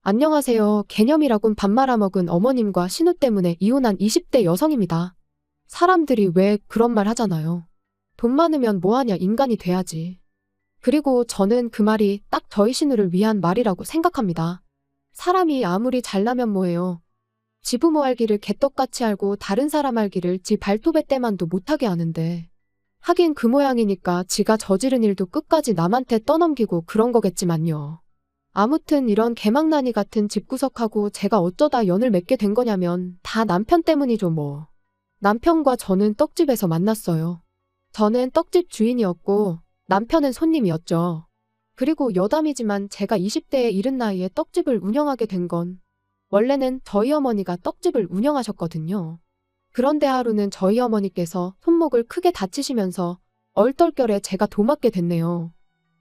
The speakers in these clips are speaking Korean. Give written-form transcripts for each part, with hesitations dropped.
안녕하세요. 개념이라곤 밥 말아먹은 어머님과 신우 때문에 이혼한 20대 여성입니다. 사람들이 왜 그런 말 하잖아요. 돈 많으면 뭐하냐 인간이 돼야지. 그리고 저는 그 말이 딱 저희 신우를 위한 말이라고 생각합니다. 사람이 아무리 잘나면 뭐해요. 지 부모 알기를 개떡같이 알고 다른 사람 알기를 지 발톱에 때만도 못하게 하는데. 하긴 그 모양이니까 지가 저지른 일도 끝까지 남한테 떠넘기고 그런 거겠지만요. 아무튼 이런 개망나니 같은 집구석하고 제가 어쩌다 연을 맺게 된 거냐면 다 남편 때문이죠 뭐. 남편과 저는 떡집에서 만났어요. 저는 떡집 주인이었고 남편은 손님이었죠. 그리고 여담이지만 제가 20대에 이른 나이에 떡집을 운영하게 된 건 원래는 저희 어머니가 떡집을 운영하셨거든요. 그런데 하루는 저희 어머니께서 손목을 크게 다치시면서 얼떨결에 제가 도맡게 됐네요.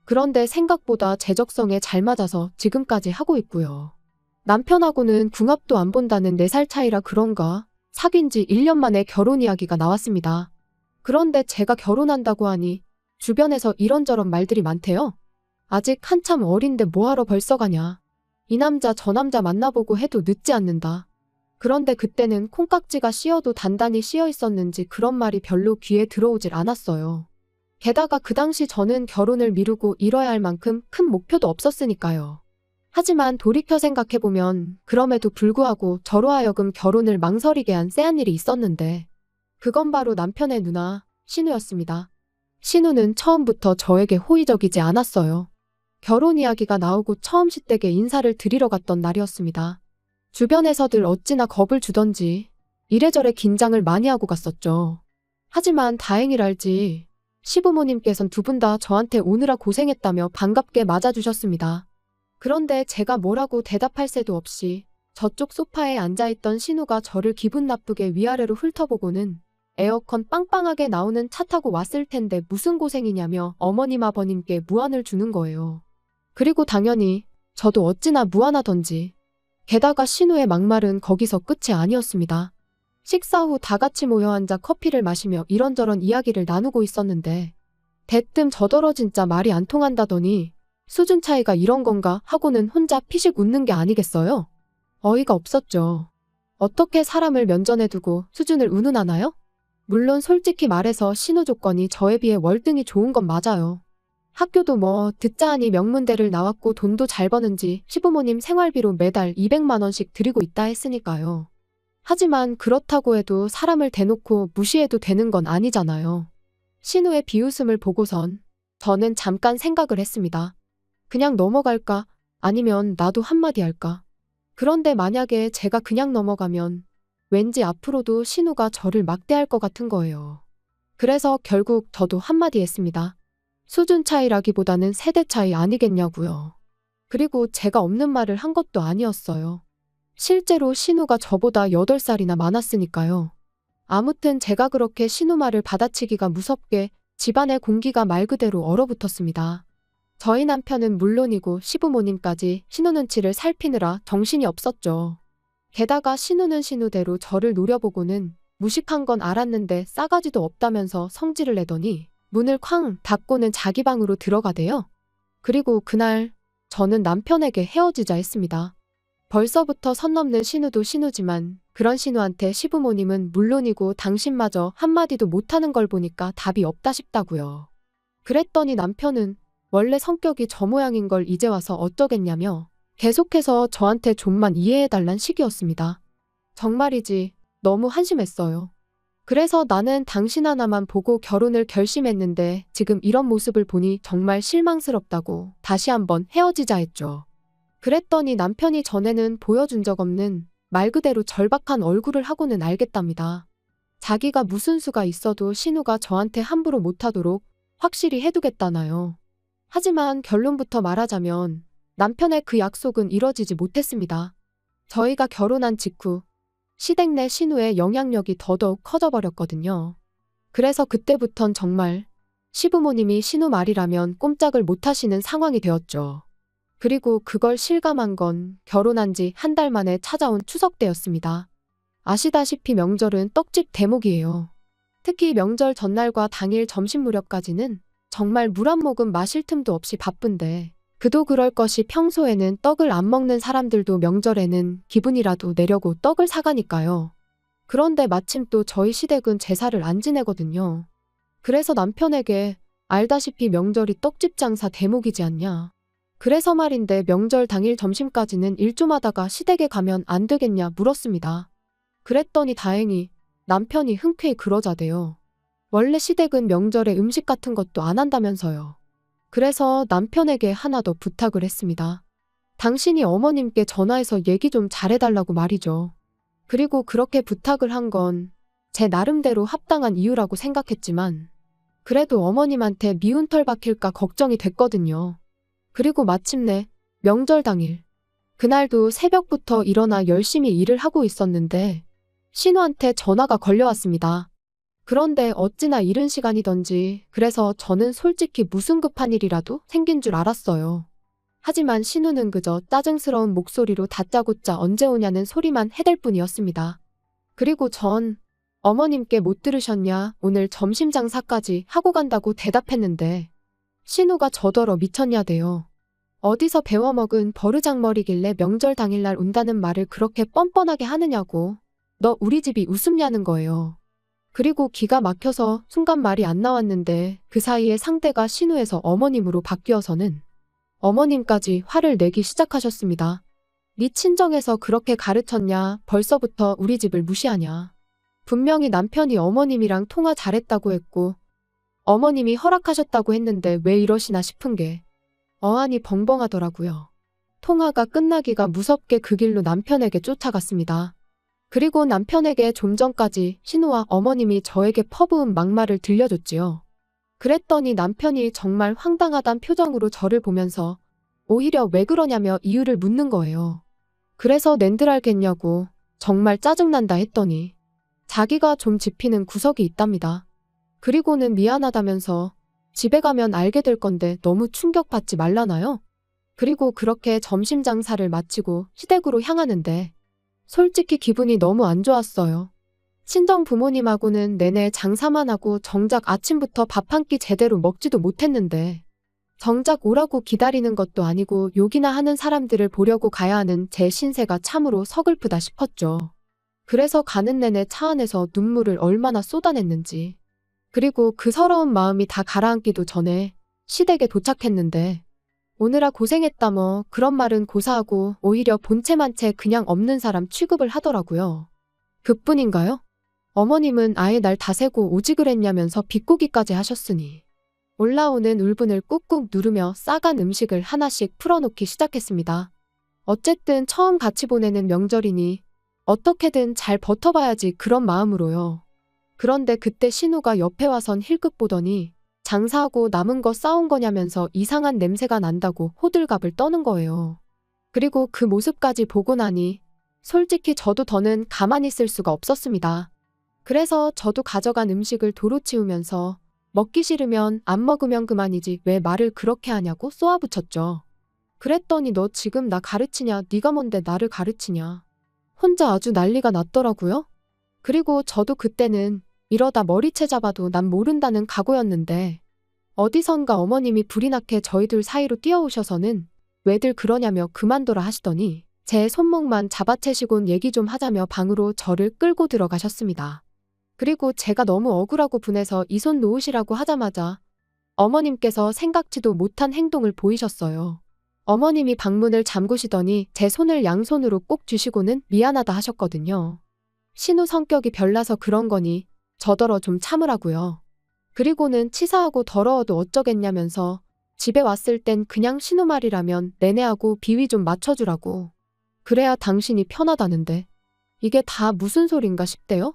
그런데 생각보다 제적성에 잘 맞아서 지금까지 하고 있고요. 남편하고는 궁합도 안 본다는 4살 차이라 그런가 사귄 지 1년 만에 결혼 이야기가 나왔습니다. 그런데 제가 결혼한다고 하니 주변에서 이런저런 말들이 많대요. 아직 한참 어린데 뭐하러 벌써 가냐. 이 남자 저 남자 만나보고 해도 늦지 않는다. 그런데 그때는 콩깍지가 씌어도 단단히 씌어 있었는지 그런 말이 별로 귀에 들어오질 않았어요. 게다가 그 당시 저는 결혼을 미루고 이뤄야 할 만큼 큰 목표도 없었으니까요. 하지만 돌이켜 생각해보면 그럼에도 불구하고 저로 하여금 결혼을 망설이게 한 쎄한 일이 있었는데 그건 바로 남편의 누나 신우였습니다. 신우는 처음부터 저에게 호의적이지 않았어요. 결혼 이야기가 나오고 처음 시댁에 인사를 드리러 갔던 날이었습니다. 주변에서들 어찌나 겁을 주던지 이래저래 긴장을 많이 하고 갔었죠. 하지만 다행이랄지 시부모님께선 두 분 다 저한테 오느라 고생했다며 반갑게 맞아주셨습니다. 그런데 제가 뭐라고 대답할 새도 없이 저쪽 소파에 앉아있던 신우가 저를 기분 나쁘게 위아래로 훑어보고는 에어컨 빵빵하게 나오는 차 타고 왔을 텐데 무슨 고생이냐며 어머님 아버님께 무안을 주는 거예요. 그리고 당연히 저도 어찌나 무안하던지. 게다가 신우의 막말은 거기서 끝이 아니었습니다. 식사 후 다 같이 모여 앉아 커피를 마시며 이런저런 이야기를 나누고 있었는데 대뜸 저더러 진짜 말이 안 통한다더니 수준 차이가 이런 건가 하고는 혼자 피식 웃는 게 아니겠어요? 어이가 없었죠. 어떻게 사람을 면전에 두고 수준을 운운하나요? 물론 솔직히 말해서 신우 조건이 저에 비해 월등히 좋은 건 맞아요. 학교도 뭐 듣자 하니 명문대를 나왔고 돈도 잘 버는지 시부모님 생활비로 매달 200만 원씩 드리고 있다 했으니까요. 하지만 그렇다고 해도 사람을 대놓고 무시해도 되는 건 아니잖아요. 신우의 비웃음을 보고선 저는 잠깐 생각을 했습니다. 그냥 넘어갈까? 아니면 나도 한마디 할까? 그런데 만약에 제가 그냥 넘어가면 왠지 앞으로도 신우가 저를 막대할 것 같은 거예요. 그래서 결국 저도 한마디 했습니다. 수준 차이라기보다는 세대 차이 아니겠냐고요. 그리고 제가 없는 말을 한 것도 아니었어요. 실제로 신우가 저보다 8살이나 많았으니까요. 아무튼 제가 그렇게 신우 말을 받아치기가 무섭게 집안의 공기가 말 그대로 얼어붙었습니다. 저희 남편은 물론이고 시부모님까지 신우 눈치를 살피느라 정신이 없었죠. 게다가 신우는 신우대로 저를 노려보고는 무식한 건 알았는데 싸가지도 없다면서 성질을 내더니 문을 쾅 닫고는 자기 방으로 들어가대요. 그리고 그날 저는 남편에게 헤어지자 했습니다. 벌써부터 선 넘는 신우도 신우지만 그런 신우한테 시부모님은 물론이고 당신마저 한마디도 못하는 걸 보니까 답이 없다 싶다고요. 그랬더니 남편은 원래 성격이 저 모양인 걸 이제 와서 어쩌겠냐며 계속해서 저한테 좀만 이해해달란 식이었습니다. 정말이지 너무 한심했어요. 그래서 나는 당신 하나만 보고 결혼을 결심했는데 지금 이런 모습을 보니 정말 실망스럽다고 다시 한번 헤어지자 했죠. 그랬더니 남편이 전에는 보여준 적 없는 말 그대로 절박한 얼굴을 하고는 알겠답니다. 자기가 무슨 수가 있어도 신우가 저한테 함부로 못하도록 확실히 해두겠다나요. 하지만 결론부터 말하자면 남편의 그 약속은 이뤄지지 못했습니다. 저희가 결혼한 직후 시댁 내 신우의 영향력이 더더욱 커져버렸거든요. 그래서 그때부턴 정말 시부모님이 신우 말이라면 꼼짝을 못하시는 상황이 되었죠. 그리고 그걸 실감한 건 결혼한 지 한 달 만에 찾아온 추석 때였습니다. 아시다시피 명절은 떡집 대목이에요. 특히 명절 전날과 당일 점심 무렵까지는 정말 물 한 모금 마실 틈도 없이 바쁜데 그도 그럴 것이 평소에는 떡을 안 먹는 사람들도 명절에는 기분이라도 내려고 떡을 사가니까요. 그런데 마침 또 저희 시댁은 제사를 안 지내거든요. 그래서 남편에게 알다시피 명절이 떡집 장사 대목이지 않냐. 그래서 말인데 명절 당일 점심까지는 일 좀 하다가 시댁에 가면 안 되겠냐 물었습니다. 그랬더니 다행히 남편이 흔쾌히 그러자대요. 원래 시댁은 명절에 음식 같은 것도 안 한다면서요. 그래서 남편에게 하나 더 부탁을 했습니다. 당신이 어머님께 전화해서 얘기 좀 잘해달라고 말이죠. 그리고 그렇게 부탁을 한 건 제 나름대로 합당한 이유라고 생각했지만 그래도 어머님한테 미운 털 박힐까 걱정이 됐거든요. 그리고 마침내 명절 당일 그날도 새벽부터 일어나 열심히 일을 하고 있었는데 신우한테 전화가 걸려왔습니다. 그런데 어찌나 이른 시간이던지 그래서 저는 솔직히 무슨 급한 일이라도 생긴 줄 알았어요. 하지만 신우는 그저 짜증스러운 목소리로 다짜고짜 언제 오냐는 소리만 해댈 뿐이었습니다. 그리고 전 어머님께 못 들으셨냐 오늘 점심 장사까지 하고 간다고 대답했는데 신우가 저더러 미쳤냐대요. 어디서 배워먹은 버르장머리길래 명절 당일날 온다는 말을 그렇게 뻔뻔하게 하느냐고. 너 우리 집이 우습냐는 거예요. 그리고 기가 막혀서 순간 말이 안 나왔는데 그 사이에 상대가 신우에서 어머님으로 바뀌어서는 어머님까지 화를 내기 시작하셨습니다. 네 친정에서 그렇게 가르쳤냐 벌써부터 우리 집을 무시하냐. 분명히 남편이 어머님이랑 통화 잘했다고 했고 어머님이 허락하셨다고 했는데 왜 이러시나 싶은 게 어안이 벙벙하더라고요. 통화가 끝나기가 무섭게 그 길로 남편에게 쫓아갔습니다. 그리고 남편에게 좀 전까지 신우와 어머님이 저에게 퍼부은 막말을 들려줬지요. 그랬더니 남편이 정말 황당하단 표정으로 저를 보면서 오히려 왜 그러냐며 이유를 묻는 거예요. 그래서 낸들 알겠냐고 정말 짜증난다 했더니 자기가 좀 짚히는 구석이 있답니다. 그리고는 미안하다면서 집에 가면 알게 될 건데 너무 충격받지 말라나요? 그리고 그렇게 점심 장사를 마치고 시댁으로 향하는데 솔직히 기분이 너무 안 좋았어요. 친정 부모님하고는 내내 장사만 하고 정작 아침부터 밥 한 끼 제대로 먹지도 못했는데 정작 오라고 기다리는 것도 아니고 욕이나 하는 사람들을 보려고 가야 하는 제 신세가 참으로 서글프다 싶었죠. 그래서 가는 내내 차 안에서 눈물을 얼마나 쏟아냈는지. 그리고 그 서러운 마음이 다 가라앉기도 전에 시댁에 도착했는데 오느라 고생했다 뭐 그런 말은 고사하고 오히려 본체만 채 그냥 없는 사람 취급을 하더라고요. 그뿐인가요? 어머님은 아예 날 다 세고 오지 그랬냐면서 비꼬기까지 하셨으니 올라오는 울분을 꾹꾹 누르며 싸간 음식을 하나씩 풀어놓기 시작했습니다. 어쨌든 처음 같이 보내는 명절이니 어떻게든 잘 버텨봐야지 그런 마음으로요. 그런데 그때 신우가 옆에 와선 힐끗 보더니 장사하고 남은 거 싸운 거냐면서 이상한 냄새가 난다고 호들갑을 떠는 거예요. 그리고 그 모습까지 보고 나니 솔직히 저도 더는 가만히 있을 수가 없었습니다. 그래서 저도 가져간 음식을 도로 치우면서 먹기 싫으면 안 먹으면 그만이지 왜 말을 그렇게 하냐고 쏘아붙였죠. 그랬더니 너 지금 나 가르치냐 네가 뭔데 나를 가르치냐. 혼자 아주 난리가 났더라고요. 그리고 저도 그때는 이러다 머리채 잡아도 난 모른다는 각오였는데 어디선가 어머님이 불이 나게 저희 둘 사이로 뛰어오셔서는 왜들 그러냐며 그만둬라 하시더니 제 손목만 잡아채시곤 얘기 좀 하자며 방으로 저를 끌고 들어가셨습니다. 그리고 제가 너무 억울하고 분해서 이 손 놓으시라고 하자마자 어머님께서 생각지도 못한 행동을 보이셨어요. 어머님이 방문을 잠그시더니 제 손을 양손으로 꼭 쥐시고는 미안하다 하셨거든요. 신우 성격이 별나서 그런 거니 저더러 좀 참으라고요. 그리고는 치사하고 더러워도 어쩌겠냐면서 집에 왔을 땐 그냥 신우 말이라면 내내하고 비위 좀 맞춰주라고. 그래야 당신이 편하다는데 이게 다 무슨 소린가 싶대요.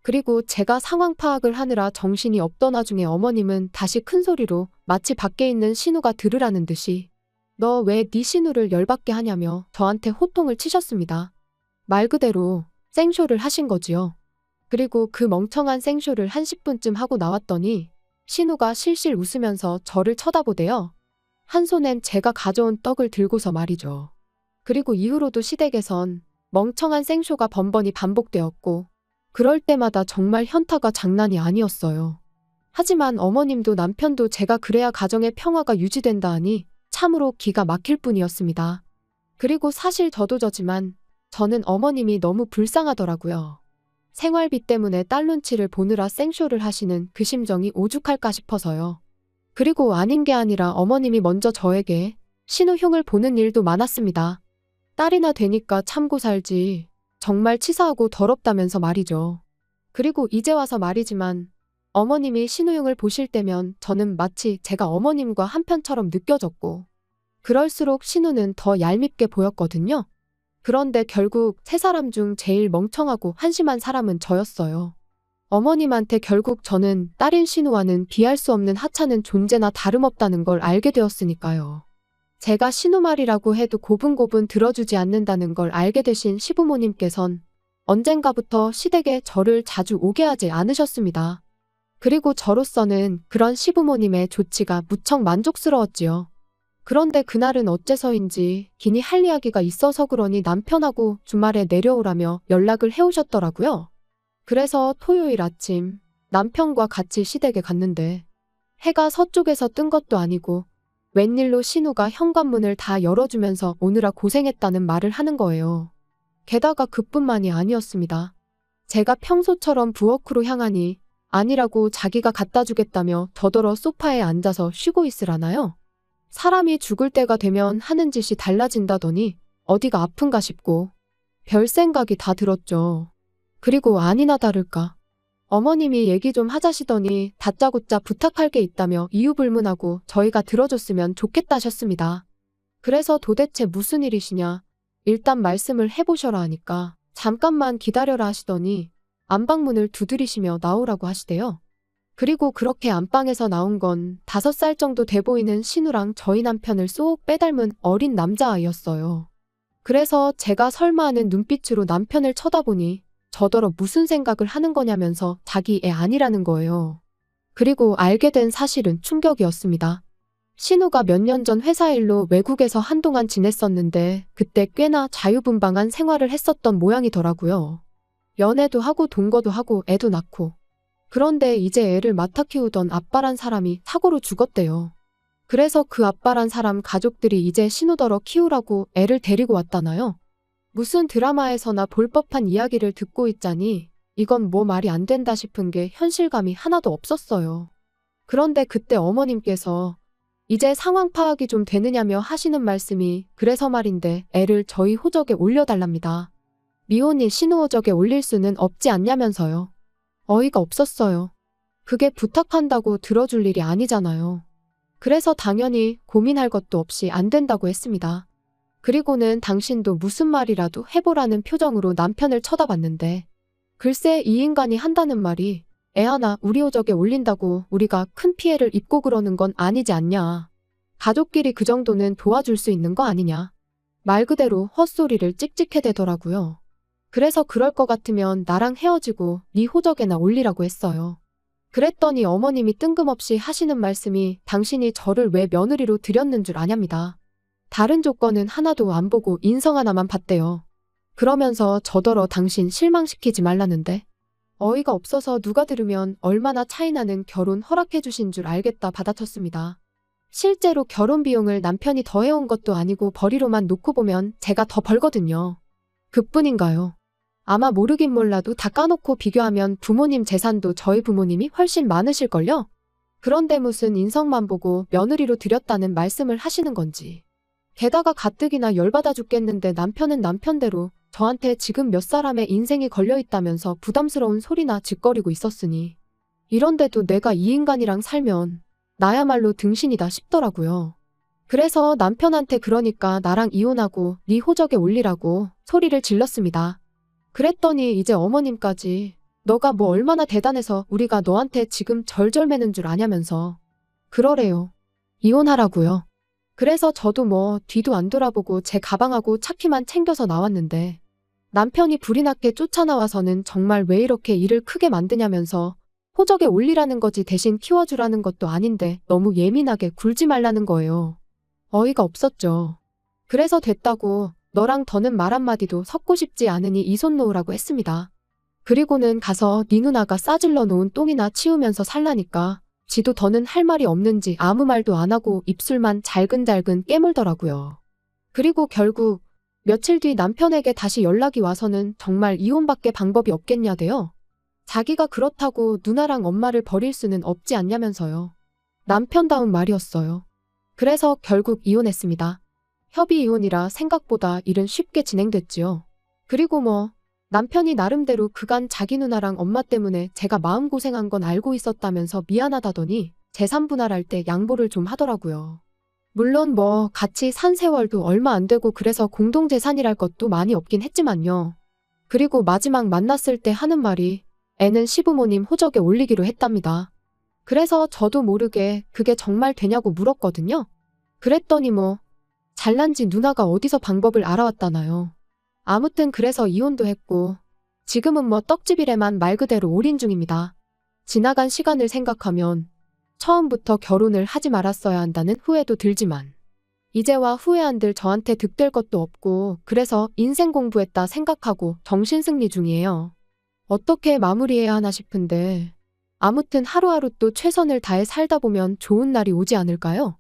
그리고 제가 상황 파악을 하느라 정신이 없던 와중에 어머님은 다시 큰 소리로 마치 밖에 있는 신우가 들으라는 듯이 너 왜 네 신우를 열받게 하냐며 저한테 호통을 치셨습니다. 말 그대로 생쇼를 하신 거지요. 그리고 그 멍청한 생쇼를 한 10분쯤 하고 나왔더니 신우가 실실 웃으면서 저를 쳐다보대요. 한 손엔 제가 가져온 떡을 들고서 말이죠. 그리고 이후로도 시댁에선 멍청한 생쇼가 번번이 반복되었고 그럴 때마다 정말 현타가 장난이 아니었어요. 하지만 어머님도 남편도 제가 그래야 가정의 평화가 유지된다 하니 참으로 기가 막힐 뿐이었습니다. 그리고 사실 저도 저지만 저는 어머님이 너무 불쌍하더라고요. 생활비 때문에 딸 눈치를 보느라 생쇼를 하시는 그 심정이 오죽할까 싶어서요. 그리고 아닌 게 아니라 어머님이 먼저 저에게 신우흉을 보는 일도 많았습니다. 딸이나 되니까 참고 살지. 정말 치사하고 더럽다면서 말이죠. 그리고 이제 와서 말이지만 어머님이 신우흉을 보실 때면 저는 마치 제가 어머님과 한편처럼 느껴졌고 그럴수록 신우는 더 얄밉게 보였거든요. 그런데 결국 세 사람 중 제일 멍청하고 한심한 사람은 저였어요. 어머님한테 결국 저는 딸인 신우와는 비할 수 없는 하찮은 존재나 다름없다는 걸 알게 되었으니까요. 제가 신우 말이라고 해도 고분고분 들어주지 않는다는 걸 알게 되신 시부모님께선 언젠가부터 시댁에 저를 자주 오게 하지 않으셨습니다. 그리고 저로서는 그런 시부모님의 조치가 무척 만족스러웠지요. 그런데 그날은 어째서인지 기니 할 이야기가 있어서 그러니 남편하고 주말에 내려오라며 연락을 해오셨더라고요. 그래서 토요일 아침 남편과 같이 시댁에 갔는데 해가 서쪽에서 뜬 것도 아니고 웬일로 신우가 현관문을 다 열어주면서 오느라 고생했다는 말을 하는 거예요. 게다가 그뿐만이 아니었습니다. 제가 평소처럼 부엌으로 향하니 아니라고 자기가 갖다 주겠다며 더더러 소파에 앉아서 쉬고 있으라나요? 사람이 죽을 때가 되면 하는 짓이 달라진다더니 어디가 아픈가 싶고 별 생각이 다 들었죠. 그리고 아니나 다를까 어머님이 얘기 좀 하자시더니 다짜고짜 부탁할 게 있다며 이유불문하고 저희가 들어줬으면 좋겠다셨습니다. 그래서 도대체 무슨 일이시냐 일단 말씀을 해보셔라 하니까 잠깐만 기다려라 하시더니 안방문을 두드리시며 나오라고 하시대요. 그리고 그렇게 안방에서 나온 건 5살 정도 돼 보이는 신우랑 저희 남편을 쏙 빼닮은 어린 남자아이였어요. 그래서 제가 설마 하는 눈빛으로 남편을 쳐다보니 저더러 무슨 생각을 하는 거냐면서 자기 애 아니라는 거예요. 그리고 알게 된 사실은 충격이었습니다. 신우가 몇 년 전 회사 일로 외국에서 한동안 지냈었는데 그때 꽤나 자유분방한 생활을 했었던 모양이더라고요. 연애도 하고 동거도 하고 애도 낳고. 그런데 이제 애를 맡아 키우던 아빠란 사람이 사고로 죽었대요. 그래서 그 아빠란 사람 가족들이 이제 신우더러 키우라고 애를 데리고 왔다나요? 무슨 드라마에서나 볼 법한 이야기를 듣고 있자니 이건 뭐 말이 안 된다 싶은 게 현실감이 하나도 없었어요. 그런데 그때 어머님께서 이제 상황 파악이 좀 되느냐며 하시는 말씀이 그래서 말인데 애를 저희 호적에 올려달랍니다. 미혼이 신우 호적에 올릴 수는 없지 않냐면서요. 어이가 없었어요. 그게 부탁한다고 들어줄 일이 아니잖아요. 그래서 당연히 고민할 것도 없이 안 된다고 했습니다. 그리고는 당신도 무슨 말이라도 해보라는 표정으로 남편을 쳐다봤는데 글쎄 이 인간이 한다는 말이 애 하나 우리 호적에 올린다고 우리가 큰 피해를 입고 그러는 건 아니지 않냐. 가족끼리 그 정도는 도와줄 수 있는 거 아니냐. 말 그대로 헛소리를 찍찍해대더라고요. 그래서 그럴 것 같으면 나랑 헤어지고 네 호적에나 올리라고 했어요. 그랬더니 어머님이 뜬금없이 하시는 말씀이 당신이 저를 왜 며느리로 들였는 줄 아냐입니다. 다른 조건은 하나도 안 보고 인성 하나만 봤대요. 그러면서 저더러 당신 실망시키지 말라는데 어이가 없어서 누가 들으면 얼마나 차이나는 결혼 허락해 주신 줄 알겠다 받아쳤습니다. 실제로 결혼 비용을 남편이 더해온 것도 아니고 벌이로만 놓고 보면 제가 더 벌거든요. 그뿐인가요? 아마 모르긴 몰라도 다 까놓고 비교하면 부모님 재산도 저희 부모님이 훨씬 많으실걸요? 그런데 무슨 인성만 보고 며느리로 들였다는 말씀을 하시는 건지. 게다가 가뜩이나 열받아 죽겠는데 남편은 남편대로 저한테 지금 몇 사람의 인생이 걸려있다면서 부담스러운 소리나 짓거리고 있었으니 이런데도 내가 이 인간이랑 살면 나야말로 등신이다 싶더라고요. 그래서 남편한테 그러니까 나랑 이혼하고 네 호적에 올리라고 소리를 질렀습니다. 그랬더니 이제 어머님까지 너가 뭐 얼마나 대단해서 우리가 너한테 지금 절절매는 줄 아냐면서 그러래요. 이혼하라고요. 그래서 저도 뭐 뒤도 안 돌아보고 제 가방하고 차키만 챙겨서 나왔는데 남편이 불이 났게 쫓아나와서는 정말 왜 이렇게 일을 크게 만드냐면서 호적에 올리라는 거지 대신 키워주라는 것도 아닌데 너무 예민하게 굴지 말라는 거예요. 어이가 없었죠. 그래서 됐다고 너랑 더는 말 한마디도 섞고 싶지 않으니 이 손 놓으라고 했습니다. 그리고는 가서 네 누나가 싸질러 놓은 똥이나 치우면서 살라니까 지도 더는 할 말이 없는지 아무 말도 안 하고 입술만 잘근잘근 깨물더라고요. 그리고 결국 며칠 뒤 남편에게 다시 연락이 와서는 정말 이혼밖에 방법이 없겠냐대요. 자기가 그렇다고 누나랑 엄마를 버릴 수는 없지 않냐면서요. 남편다운 말이었어요. 그래서 결국 이혼했습니다. 협의 이혼이라 생각보다 일은 쉽게 진행됐지요. 그리고 남편이 나름대로 그간 자기 누나랑 엄마 때문에 제가 마음고생한 건 알고 있었다면서 미안하다더니 재산 분할할 때 양보를 좀 하더라고요. 물론 같이 산 세월도 얼마 안 되고 그래서 공동재산이랄 것도 많이 없긴 했지만요. 그리고 마지막 만났을 때 하는 말이 애는 시부모님 호적에 올리기로 했답니다. 그래서 저도 모르게 그게 정말 되냐고 물었거든요. 그랬더니 잘난지 누나가 어디서 방법을 알아왔다나요. 아무튼 그래서 이혼도 했고 지금은 떡집이래만 말 그대로 올인 중입니다. 지나간 시간을 생각하면 처음부터 결혼을 하지 말았어야 한다는 후회도 들지만 이제와 후회한들 저한테 득될 것도 없고 그래서 인생 공부했다 생각하고 정신승리 중이에요. 어떻게 마무리해야 하나 싶은데 아무튼 하루하루 또 최선을 다해 살다 보면 좋은 날이 오지 않을까요?